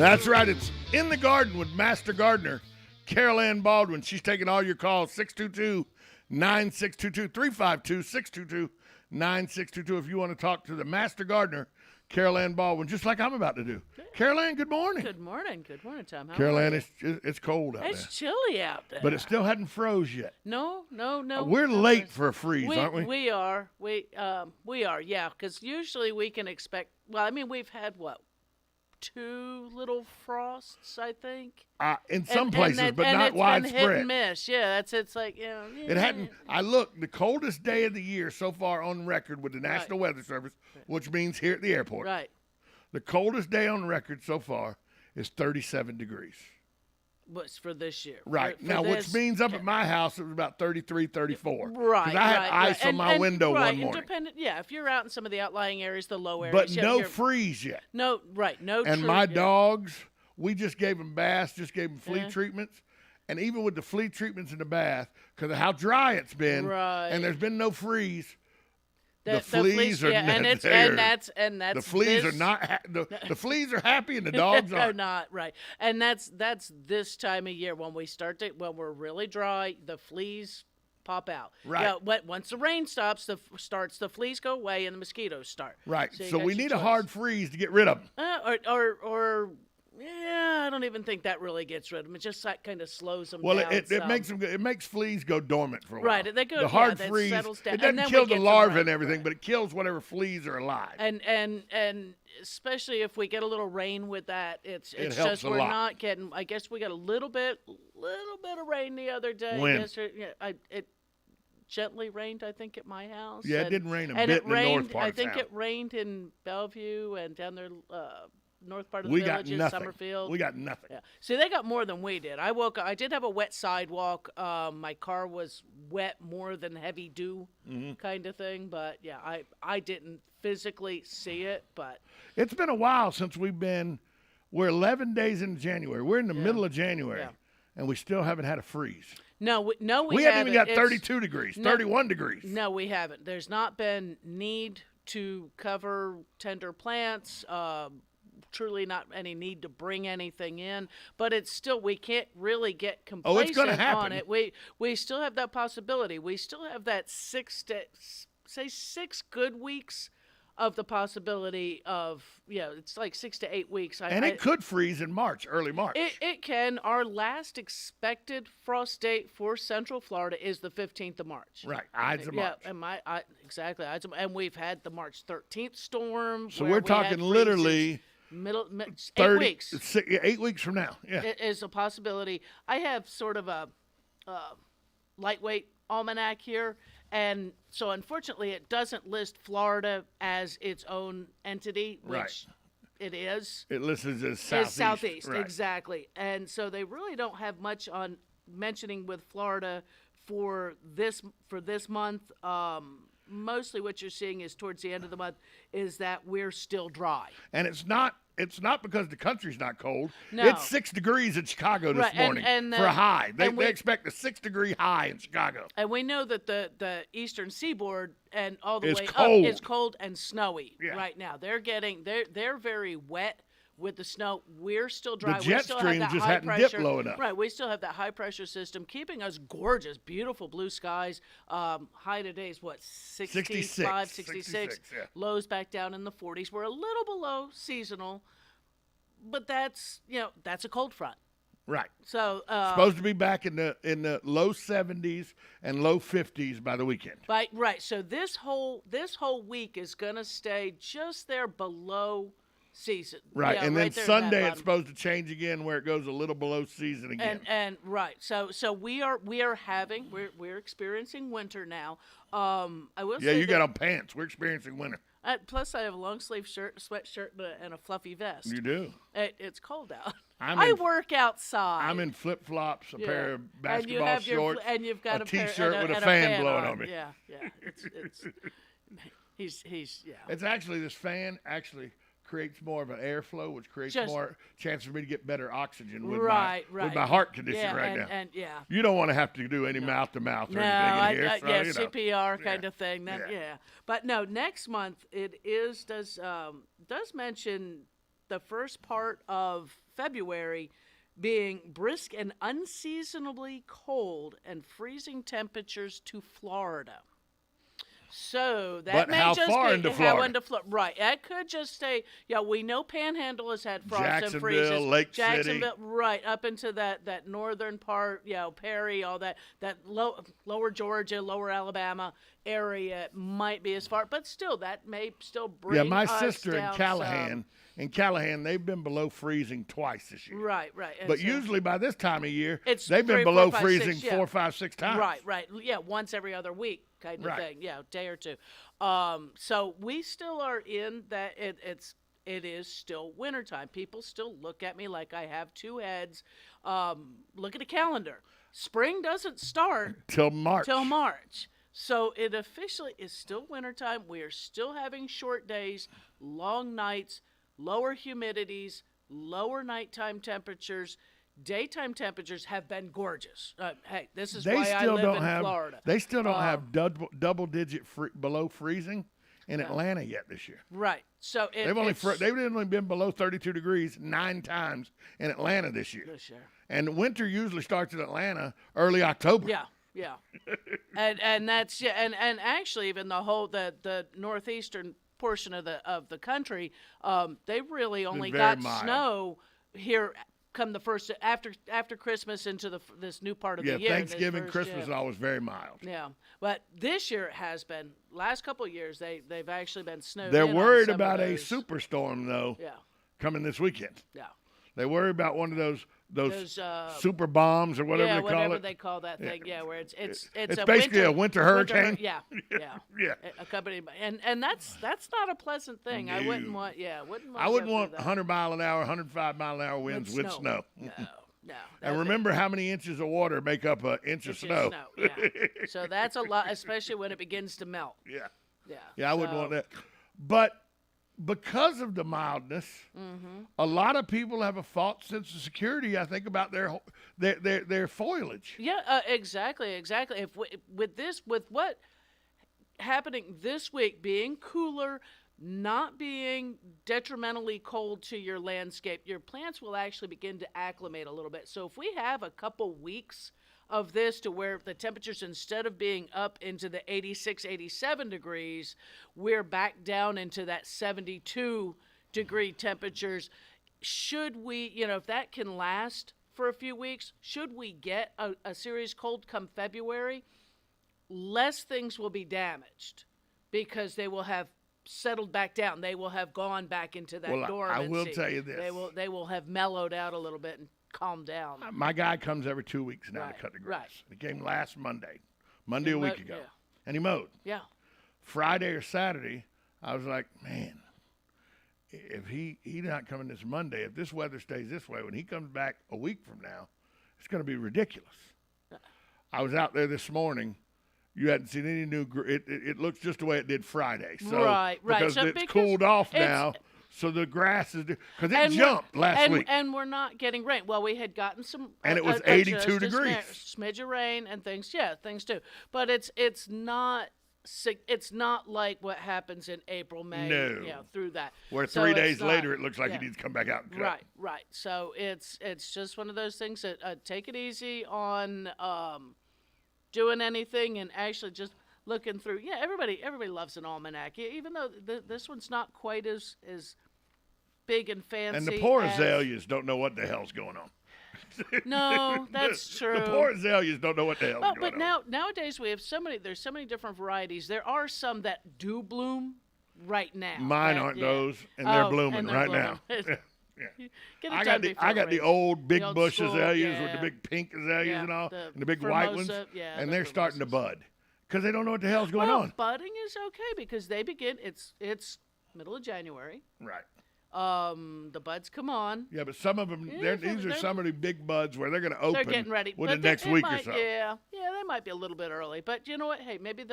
That's right. It's In the Garden with Master Gardener, Carolyn Baldwin. She's taking all your calls, 622-9622, 352-622-9622 if you want to talk to the Master Gardener, Carolyn Baldwin, just like I'm about to do. Carolyn, good morning. Good morning. Good morning, Tom. How Carolyn, are you? it's cold out there. It's chilly out there. But it still hadn't froze yet. No. We're late for a freeze, aren't we? We are. We are, yeah, because usually we can expect, well, I mean, we've had, what, 2 little frosts, I think? In some places, but not widespread. Been hit and miss. Yeah, it's like, you know. It hadn't. I looked, the coldest day of the year so far on record with the National Weather Service, which means here at the airport. Right. The coldest day on record so far is 37 degrees. What's for this year? Right. For now, this, which means up at my house it was about 33, 34. Right. Because I had ice on my window one morning. Independent, yeah, if you're out in some of the outlying areas, the low areas. But yeah, no freeze yet. No, right. No. And my dogs, we just gave them baths, just gave them flea treatments. And even with the flea treatments in the bath, because of how dry it's been, and there's been no freeze, the fleas are there. The fleas are not. The fleas are happy, and the dogs are not. Right, and that's this time of year when when we're really dry, the fleas pop out. Right. Yeah, once the rain stops, the fleas go away and the mosquitoes start. Right. So we need a hard freeze to get rid of them. Or yeah, I don't even think that really gets rid of them. It just kind of slows them down. Well, it makes fleas go dormant for a while. Right, they go. The hard that freeze. Settles down. It doesn't kill the larvae and everything, but it kills whatever fleas are alive. And especially if we get a little rain with that, it's helps just a we're lot. not getting. I guess we got a little bit of rain the other day. When? It gently rained, I think, at my house. Yeah, it didn't rain a bit it in the rained, north part I of think town. it rained in Bellevue and down there. North part of the we village, got nothing. Summerfield. We got nothing. Yeah. See, they got more than we did. I woke up. I did have a wet sidewalk. My car was wet more than heavy dew kind of thing. But, yeah, I didn't physically see it. But it's been a while since we're 11 days into January. We're in the middle of January, and we still haven't had a freeze. No, we haven't even got 32 degrees, 31 degrees. No, we haven't. There's not been need to cover tender plants, truly not any need to bring anything in, but it's still, we can't really get complacent on it. We still have that possibility. We still have that 6 good weeks of the possibility of, it's like 6 to 8 weeks. It could freeze in March, early March. It can. Our last expected frost date for Central Florida is the 15th of March. Right, Ides of March. Yeah, exactly. And we've had the March 13th storm. So we're talking literally 8 weeks. 8 weeks from now. Yeah, it is a possibility. I have sort of a lightweight almanac here, and so unfortunately, it doesn't list Florida as its own entity, which it is. It lists as southeast. It's southeast, right. Exactly. And so they really don't have much on mentioning with Florida for this month. Mostly what you're seeing is towards the end of the month is that we're still dry. And it's not because the country's not cold. No. It's 6 degrees in Chicago this morning for a high. They expect a 6-degree high in Chicago. And we know that the eastern seaboard and all the way cold. up is cold and snowy right now. They're very wet with the snow. We're still dry. The jet stream just hadn't dipped low enough. Right, we still have that high pressure system keeping us gorgeous, beautiful blue skies. High today is what, 65, 66. Yeah. Lows back down in the 40s. We're a little below seasonal, but that's a cold front. Right. So supposed to be back in the low 70s and low 50s by the weekend. Right. So this whole week is going to stay just there below season. Right, Yeah, and then right there Sunday it's supposed to change again where it goes a little below season again. And right. So we're experiencing winter now. I will say Yeah, you got on pants. We're experiencing winter. Plus I have a long sleeve shirt, a sweatshirt, and a fluffy vest. You do. It's cold out. I work outside. I'm in flip flops, a pair of basketball and shorts, and you've got a a t-shirt pair, with a fan blowing on me. Yeah. He's It's actually, this fan actually creates more of an airflow, which creates more chance for me to get better oxygen with my heart condition now. And you don't want to have to do any mouth to mouth or anything in here. So, CPR kind of thing. But no, next month it does mention the first part of February being brisk and unseasonably cold and freezing temperatures to Florida. So that may how just far be into how Florida? into Right. That could just stay. Yeah, we know Panhandle has had frost and freezes. Jacksonville, Lake Jacksonville, City. right up into that northern part. Perry, all that lower Georgia, lower Alabama area might be as far, but still that may still bring. Yeah, my us sister in down Callahan. some. In Callahan, they've been below freezing twice this year. Right. And But so usually by this time of year, it's they've been 3, 4, below 5, freezing 6, 4, 5, 6 times. Right. Yeah, once every other week kind of Right. thing. Yeah, day or two. So we still are in that. It is still wintertime. People still look at me like I have two heads. Look at the calendar. Spring doesn't start Till March. So it officially is still wintertime. We are still having short days, long nights, lower humidities, lower nighttime temperatures. Daytime temperatures have been gorgeous. Hey, this is why I live in Florida. They still don't have double-digit below freezing in Atlanta yet this year. Right. So They've only been below 32 degrees 9 times in Atlanta this year. And winter usually starts in Atlanta early October. Yeah. and that's and actually even the northeastern portion of the country, they really only got snow here come the first after Christmas into this new part of the year. Thanksgiving, Christmas is always very mild. Yeah, but this year it has been. Last couple of years they've actually been snowed. They're in worried on some about of a those. superstorm though. Yeah. Coming this weekend. Yeah. They worry about one of those super bombs or whatever they call whatever it. they call that thing. Yeah, where it's basically a winter hurricane. Yeah. Accompanied by, and that's not a pleasant thing. No. I wouldn't want. I wouldn't want 100 mile an hour, 105 mile an hour winds with snow. No. And remember how many inches of water make up an inch of snow. Yeah. So that's a lot, especially when it begins to melt. Yeah, I wouldn't want that. But because of the mildness, a lot of people have a false sense of security, I think, about their foliage. Yeah, exactly. If with what happening this week, being cooler, not being detrimentally cold to your landscape, your plants will actually begin to acclimate a little bit. So if we have a couple weeks of this to where the temperatures, instead of being up into the 86, 87 degrees, we're back down into that 72 degree temperatures. Should we, if that can last for a few weeks, should we get a serious cold come February, less things will be damaged because they will have settled back down. They will have gone back into that dormancy. I will tell you this. They will have mellowed out a little bit and calm down. My guy comes every 2 weeks now to cut the grass. He came last Monday a week ago, and he mowed. Yeah. Friday or Saturday, I was like, man, if he's not coming this Monday, if this weather stays this way, when he comes back a week from now, it's going to be ridiculous. I was out there this morning. You hadn't seen any new. It looks just the way it did Friday. So, right. Because it's cooled off now. So the grass is because it jumped last week, and we're not getting rain. Well, we had gotten some, and it was 82 degrees. Smidge of rain and things. Yeah, things too. But it's not like what happens in April, May. No. Through that. Where 3 days later, it looks like he needs to come back out and cut. Right. So it's just one of those things that take it easy on doing anything and actually just looking through. Yeah, everybody loves an almanac, even though this one's not quite as big and fancy. And the poor azaleas don't know what the hell's going on. No, that's true. The poor azaleas don't know what the hell's going on. But nowadays there's so many different varieties. There are some that do bloom right now. Mine aren't those, and they're blooming now. Yeah. I got the old big bush school, azaleas with the big pink azaleas and all, and the big white ones, and they're starting to bud because they don't know what the hell's going on. Budding is okay because they begin. It's middle of January. Right. The buds come on. Yeah, but some of them, these are some of the big buds where they're going to open. They're getting ready within the next week or so. Yeah, they might be a little bit early, but you know what? Hey, maybe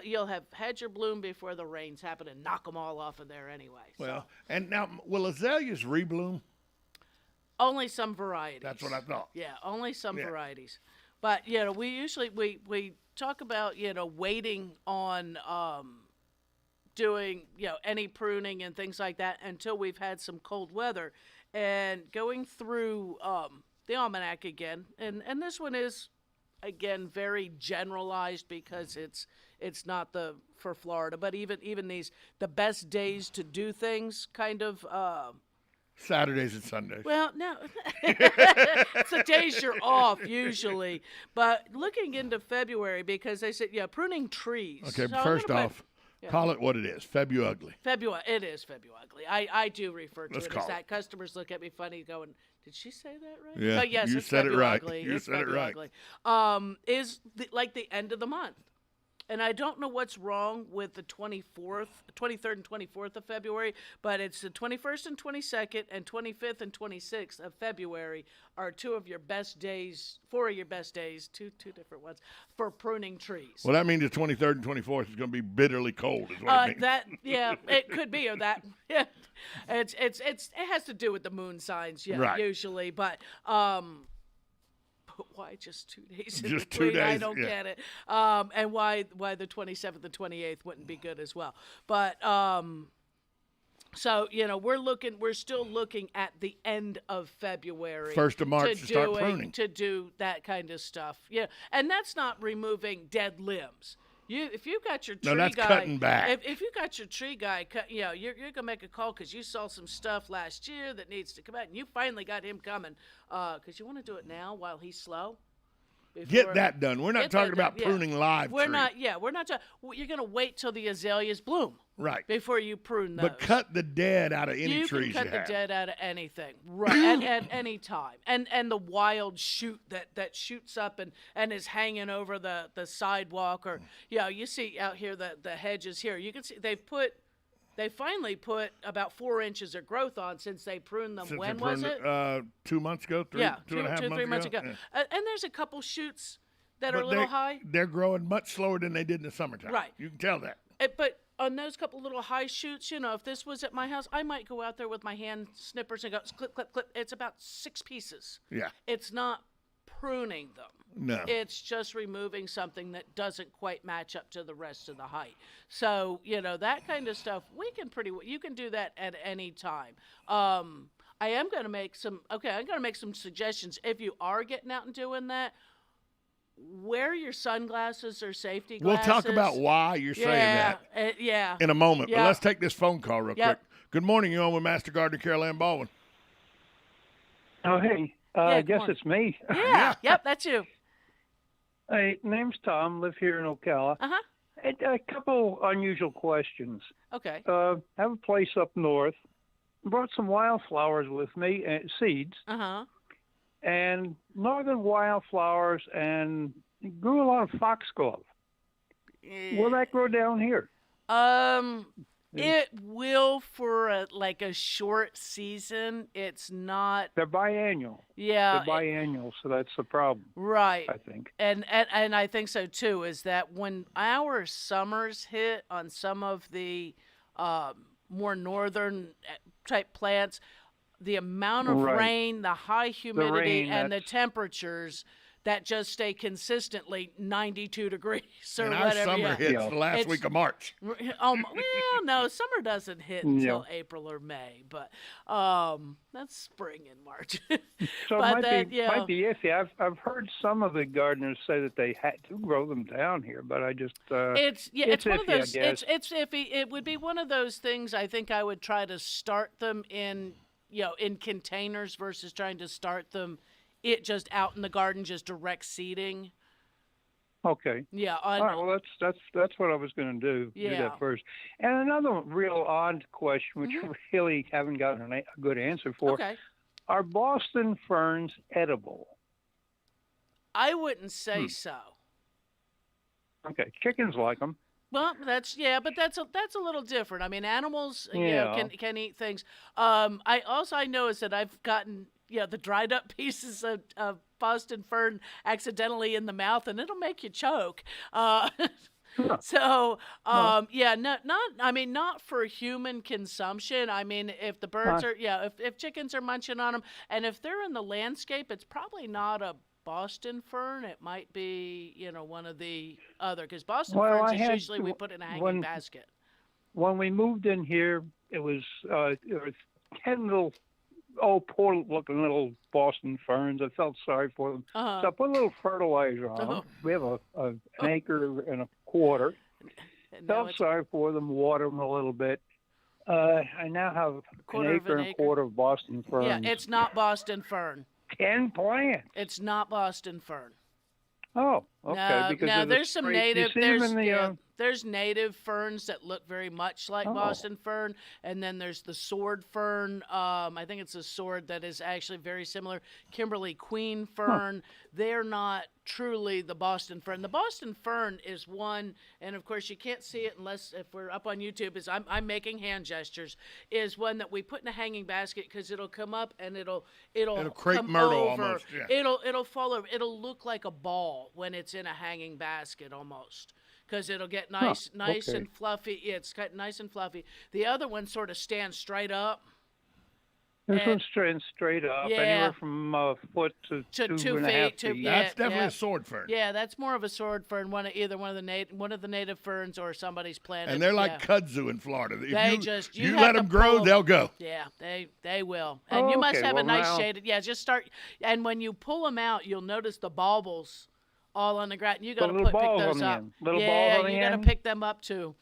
you'll have had your bloom before the rains happen and knock them all off of there anyway. Well, and now will azaleas rebloom? Only some varieties. That's what I thought. Yeah, only some varieties. But we usually we talk about waiting on doing, any pruning and things like that until we've had some cold weather. And going through the almanac again, and this one is, again, very generalized because it's not for Florida, but even the best days to do things kind of Saturdays and Sundays. Well, no, it's the days you're off usually. But looking into February, because they said, pruning trees. Okay, So first off, call it what it is. February. It is February. I do refer to Let's it call as it. that. Customers look at me funny going, did she say that right? Yeah, But yes, you it's said it right. February. You said it right. Is like the end of the month. And I don't know what's wrong with the 23rd and 24th of February, but it's the 21st and 22nd and 25th and 26th of February are four of your best days, two different ones, for pruning trees. Well, that means the 23rd and 24th is going to be bitterly cold, is what it means. It could be, or that. Yeah, it has to do with the moon signs, Right. usually, but why just 2 days in Just 2 between? days, I don't get it. And why the 27th and 28th wouldn't be good as well. But so we're still looking at the end of February, 1st of March to start pruning, to do that kind of stuff. Yeah, and that's not removing dead limbs. If you got your tree that's guy, cutting back. If you got your tree guy, you're gonna make a call because you saw some stuff last year that needs to come out, and you finally got him coming. Because you want to do it now while he's slow. Get that done. We're not talking about pruning live We're trees. not. Yeah, we're not. You're gonna wait till the azaleas bloom. Right. Before you prune those. But cut the dead out of any trees You can cut the have. dead out of anything, right? at any time, and the wild shoot that shoots up and is hanging over the sidewalk, or you see out here the hedges here. You can see they finally put about 4 inches of growth on since they pruned them. When was it? 2 months ago. Two and a half 3 months ago. Yeah. And there's a couple shoots that are a little high. They're growing much slower than they did in the summertime. Right. You can tell that. But on those couple little high shoots, if this was at my house, I might go out there with my hand snippers and go clip, clip, clip. It's about 6 pieces. Yeah. It's not pruning them. No. It's just removing something that doesn't quite match up to the rest of the height. So, that kind of stuff, you can do that at any time. I'm going to make some suggestions. If you are getting out and doing that, wear your sunglasses or safety glasses. We'll talk about why you're saying that in a moment. But let's take this phone call real quick. Good morning. You're on with Master Gardener Carolyn Baldwin. Oh, hey. I guess it's me. Yeah. Yep, that's you. Hey, name's Tom. Live here in Ocala. Uh-huh. A couple unusual questions. Okay. Have a place up north. Brought some wildflowers with me, seeds. Uh-huh. And northern wildflowers, and grew a lot of foxglove. Will that grow down here? It will for a short season. It's not. They're biannual. Yeah. They're biannual, so that's the problem. Right. I think. And I think so too. Is that when our summers hit on some of the more northern type plants, the amount of rain, the high humidity, and the temperatures that just stay consistently 92 degrees or and whatever. Our summer hits the last week of March. Well, no, summer doesn't hit until April or May, but that's spring in March. So it might be iffy. I've heard some of the gardeners say that they had to grow them down here, but I just it's iffy, one of those. I guess. It's iffy. It would be one of those things. I think I would try to start them in containers versus trying to start them just out in the garden, just direct seeding. Okay. Yeah. All right. Well, that's what I was going to do. Yeah. Do that first. And another real odd question, which I really haven't gotten a good answer for. Okay. Are Boston ferns edible? I wouldn't say so. Okay. Chickens like them. Well, but that's a little different. I mean, animals can eat things. I noticed that I've gotten the dried up pieces of Boston fern accidentally in the mouth, and it'll make you choke. So, not for human consumption. I mean, if the birds if chickens are munching on them, and if they're in the landscape, it's probably not a Boston fern. It might be, one of the other, because Boston ferns is usually we put in a hanging basket. when we moved in here, there was 10 little, poor looking little Boston ferns. I felt sorry for them. Uh-huh. So I put a little fertilizer on them. We have an acre and a quarter. Felt sorry for them, water them a little bit. I now have an acre and a quarter of Boston ferns. Yeah, it's not Boston fern. 10 plants. It's not Boston fern. Oh, okay. No, there's some native. There's the, native ferns that look very much like Boston fern, and then there's the sword fern. I think it's a sword that is actually very similar. Kimberly queen fern. They're not truly the Boston fern. The Boston fern is one, and of course you can't see it unless if we're up on YouTube. Is I'm making hand gestures. Is one that we put in a hanging basket because it'll come up and it'll crepe come myrtle over. almost. Yeah. It'll fall over. It'll look like a ball when it's in a hanging basket almost. Because it'll get nice and fluffy. Yeah, it's got nice and fluffy. The other one sort of stands straight up. This one's straight up, anywhere from a foot to 2.5 feet. That's definitely a sword fern. Yeah, that's more of a sword fern. One of the native ferns or somebody's planted. And they're like kudzu in Florida. If you let them grow, they'll go. Yeah, they will. And you must have a nice shaded. Yeah, just start. And when you pull them out, you'll notice the baubles all on the ground. You got to pick those up. Yeah, you got to pick them up too.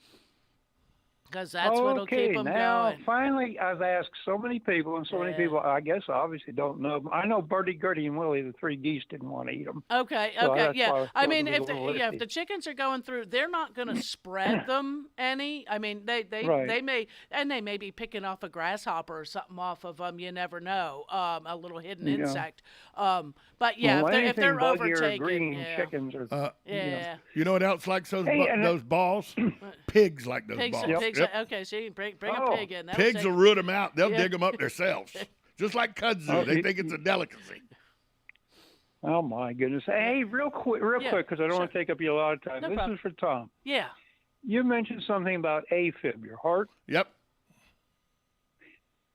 Because that's what'll keep them going. Finally, I've asked so many people, and so many people, I guess, obviously don't know. I know Bertie, Gertie, and Willie, the 3 geese, didn't want to eat them. Okay, yeah. I mean, if the chickens are going through, they're not going to spread them any. I mean, they may be picking off a grasshopper or something off of them. You never know. A little hidden insect. But yeah, if they're overtaken, chickens are. You know what else likes those balls? Pigs like those balls. Pigs. Okay, see, bring a pig in. Pigs will root them out. They'll dig them up themselves, just like kudzu. They think it's a delicacy. Oh my goodness! Hey, real quick, because I don't want to take up a lot of time. No this problem. is for Tom. Yeah. You mentioned something about AFib, your heart. Yep.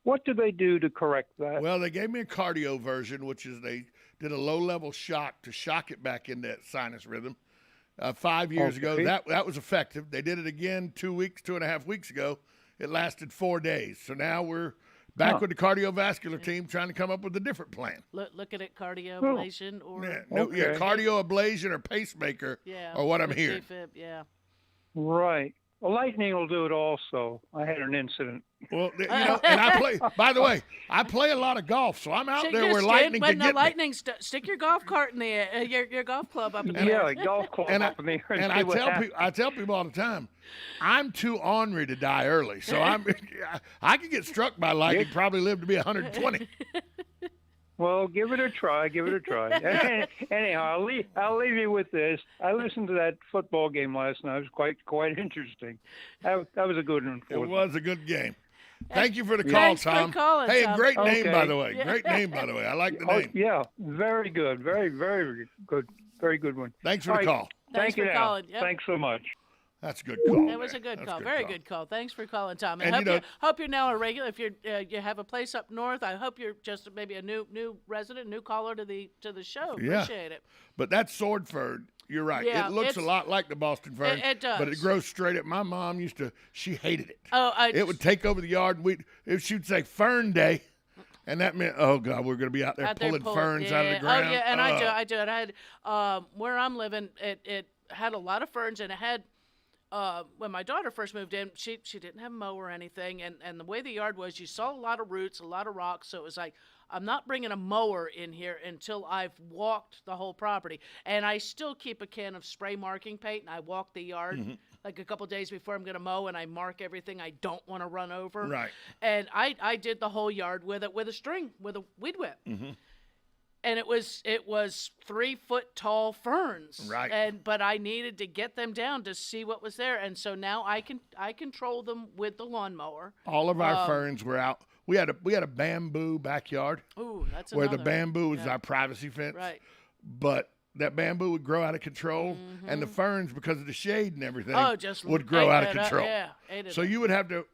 What do they do to correct that? Well, they gave me a cardio version, which is they did a low-level shock to shock it back into sinus rhythm. 5 years ago, that was effective. They did it again 2.5 weeks ago. It lasted 4 days. So now we're back with the cardiovascular team trying to come up with a different plan. Look at it, cardio ablation or cardio ablation or pacemaker or what I'm hearing. AFib, Right. Well, lightning will do it also. I had an incident. Well, and I play. By the way, I play a lot of golf, so I'm out there where lightning can get me. Stick your golf cart in the air, your golf club up in the air. Yeah, golf club up in the air. And I tell people all the time, I'm too ornery to die early, so I could get struck by lightning, probably live to be 120. Well, give it a try. Anyhow, I'll leave you with this. I listened to that football game last night. It was quite interesting. That was a good one. It was a good game. Thank you for the call, Tom. Hey, Tom. Great name, by the way. Great name, by the way. I like the name. Yeah, very good. Very, very good. Very good one. Thanks for the call. Thanks for calling. Yep. Thanks so much. That's a good call. That was a good call. Very good call. Thanks for calling, Tom. And hope you're now a regular. If you have a place up north, I hope you're just maybe a new resident, new caller to the show. Appreciate it. But that sword fern, you're right. Yeah, it looks a lot like the Boston fern. It does. But it grows straight up. My mom she hated it. Oh, it would take over the yard, and she'd say Fern Day. And that meant, oh God, we're going to be out there pulling ferns out of the ground. Oh yeah, and I do it. I had where I'm living, it had a lot of ferns, and it had. When my daughter first moved in, she didn't have a mower or anything, and the way the yard was, you saw a lot of roots, a lot of rocks, so it was like, I'm not bringing a mower in here until I've walked the whole property. And I still keep a can of spray marking paint, and I walk the yard like a couple days before I'm going to mow, and I mark everything I don't want to run over. Right. And I did the whole yard with a string, with a weed whip. Mm-hmm. And it was 3 foot tall ferns, right? But I needed to get them down to see what was there, and so now I control them with the lawnmower. All of our ferns were out. We had a bamboo backyard. Ooh, that's where the bamboo was our privacy fence. Right. But that bamboo would grow out of control, and the ferns, because of the shade and everything, would grow out of control. So you would have to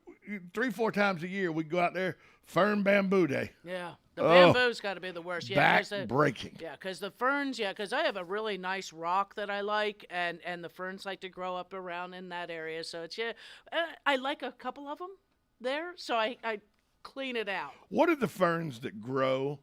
3-4 times a year we'd go out there, fern bamboo day. Yeah. The bamboo's got to be the worst. Yeah, back-breaking. Yeah, because the ferns, because I have a really nice rock that I like, and the ferns like to grow up around in that area. So it's, I like a couple of them there, so I clean it out. What are the ferns that grow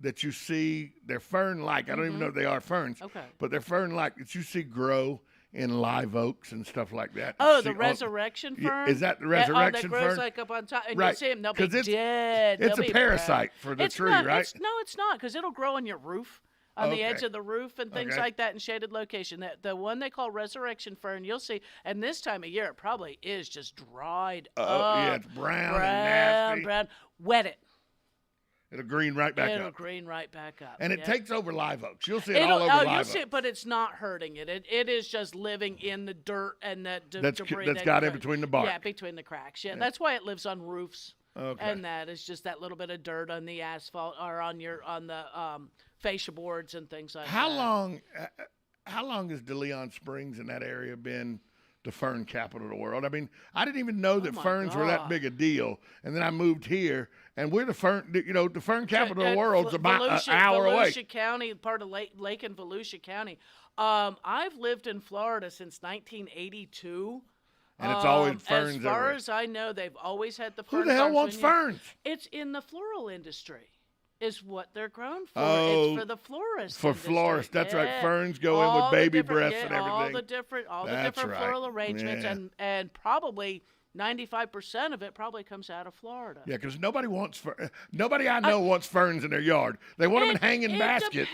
that you see? They're fern-like. I don't even know if they are ferns. Okay. But they're fern-like that you see grow in live oaks and stuff like that. Oh, the resurrection fern? Is that the resurrection that grows fern? like up on top, and right. you'll see them, they'll be dead. It's a parasite for the tree, right? It's not, because it'll grow on your roof, on the edge of the roof and things like that in shaded location. The one they call resurrection fern, you'll see, and this time of year it probably is just dried up. Yeah, it's brown and nasty. Brown. Wet it. It'll green right back up. It'll green right back up. And it takes over live oaks. You'll see it all over live oaks. You'll see it, but it's not hurting it. It is just living in the dirt and that debris. That's got in between the bark. Yeah, between the cracks. Yeah, that's why it lives on roofs. Okay. And that is just that little bit of dirt on the asphalt or on the fascia boards and things like that. How long has DeLeon Springs in that area been the fern capital of the world? I mean, I didn't even know that ferns were that big a deal. And then I moved here, and we're the fern capital of the world's about an hour away. Volusia County, part of Lake and Volusia County. I've lived in Florida since 1982. And it's always ferns everywhere. As far everywhere. as I know, they've always had the ferns. Who the hell wants ferns? It's in the floral industry. Is what they're grown for. Oh, it's for the florist. For florists, that's right. Ferns go in with baby breaths and everything. All the different floral arrangements, and probably 95% of it probably comes out of Florida. Yeah, because nobody I know wants ferns in their yard. They want them in hanging baskets.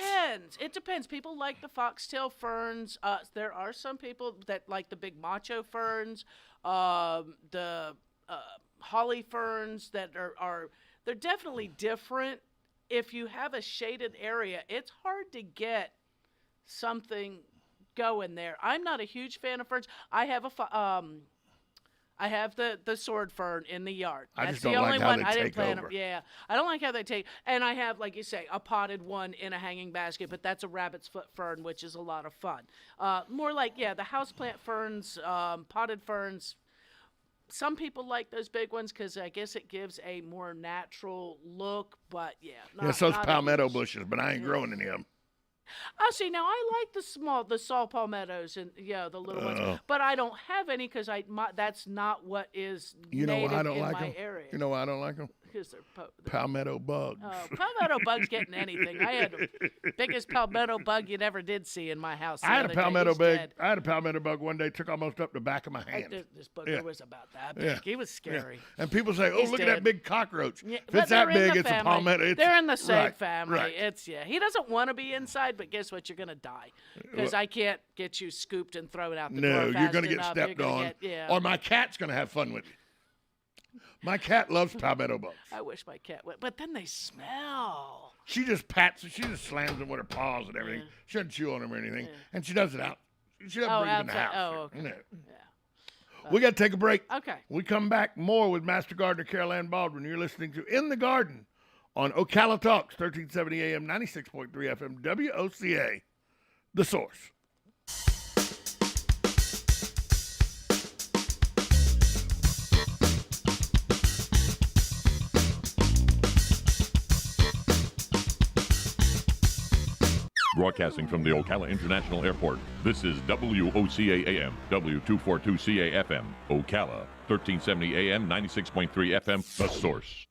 It depends. People like the foxtail ferns. There are some people that like the big macho ferns, the holly ferns that are they're definitely different. If you have a shaded area, it's hard to get something going there. I'm not a huge fan of ferns. I have the sword fern in the yard. That's the only one. I didn't plant them. Yeah, I don't like how they take. And I have, like you say, a potted one in a hanging basket, but that's a rabbit's foot fern, which is a lot of fun. More like the houseplant ferns, potted ferns. Some people like those big ones because I guess it gives a more natural look, but so's palmetto bushes, but I ain't growing any of them. Oh, see, now I like the saw palmettos and the little ones, but I don't have any because that's not what is native in my area. You know why I don't like them? Because they're palmetto bugs. Oh, palmetto bugs getting anything. I had the biggest palmetto bug you never did see in my house. I had a palmetto bug one day. Took almost up the back of my hand. This bugger was about that big. Yeah. He was scary. Yeah. And people say, "Oh, look at that big cockroach." Yeah, if it's that big, it's a palmetto. They're in the same family. Right. He doesn't want to be inside, but guess what? You're gonna die because I can't get you scooped and thrown out the door. No, you're gonna get stepped on, or my cat's gonna have fun with you. My cat loves palmetto bugs. I wish my cat would, but then they smell. She just slams them with her paws and everything. She doesn't chew on them or anything, and she does it out. She doesn't bring them in the house. Oh, okay. Yeah. We got to take a break. Okay. We come back more with Master Gardener Carolyn Baldwin. You're listening to In the Garden on Ocala Talks, 1370 AM, 96.3 FM, WOCA, The Source. Broadcasting from the Ocala International Airport, this is WOCA AM, W242CA FM, Ocala, 1370 AM, 96.3 FM, The Source.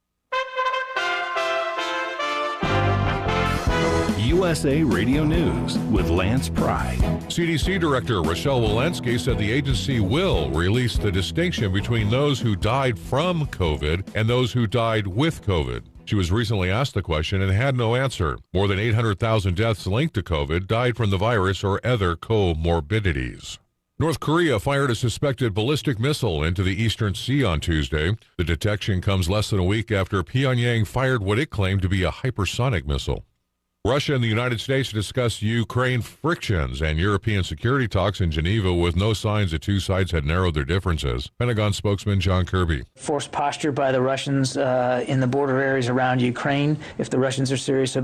USA Radio News with Lance Pride. CDC Director Rochelle Walensky said the agency will release the distinction between those who died from COVID and those who died with COVID. She was recently asked the question and had no answer. More than 800,000 deaths linked to COVID died from the virus or other comorbidities. North Korea fired a suspected ballistic missile into the Eastern Sea on Tuesday. The detection comes less than a week after Pyongyang fired what it claimed to be a hypersonic missile. Russia and the United States discussed Ukraine frictions and European security talks in Geneva with no signs the two sides had narrowed their differences. Pentagon spokesman John Kirby. Forced posture by the Russians in the border areas around Ukraine. If the Russians are serious about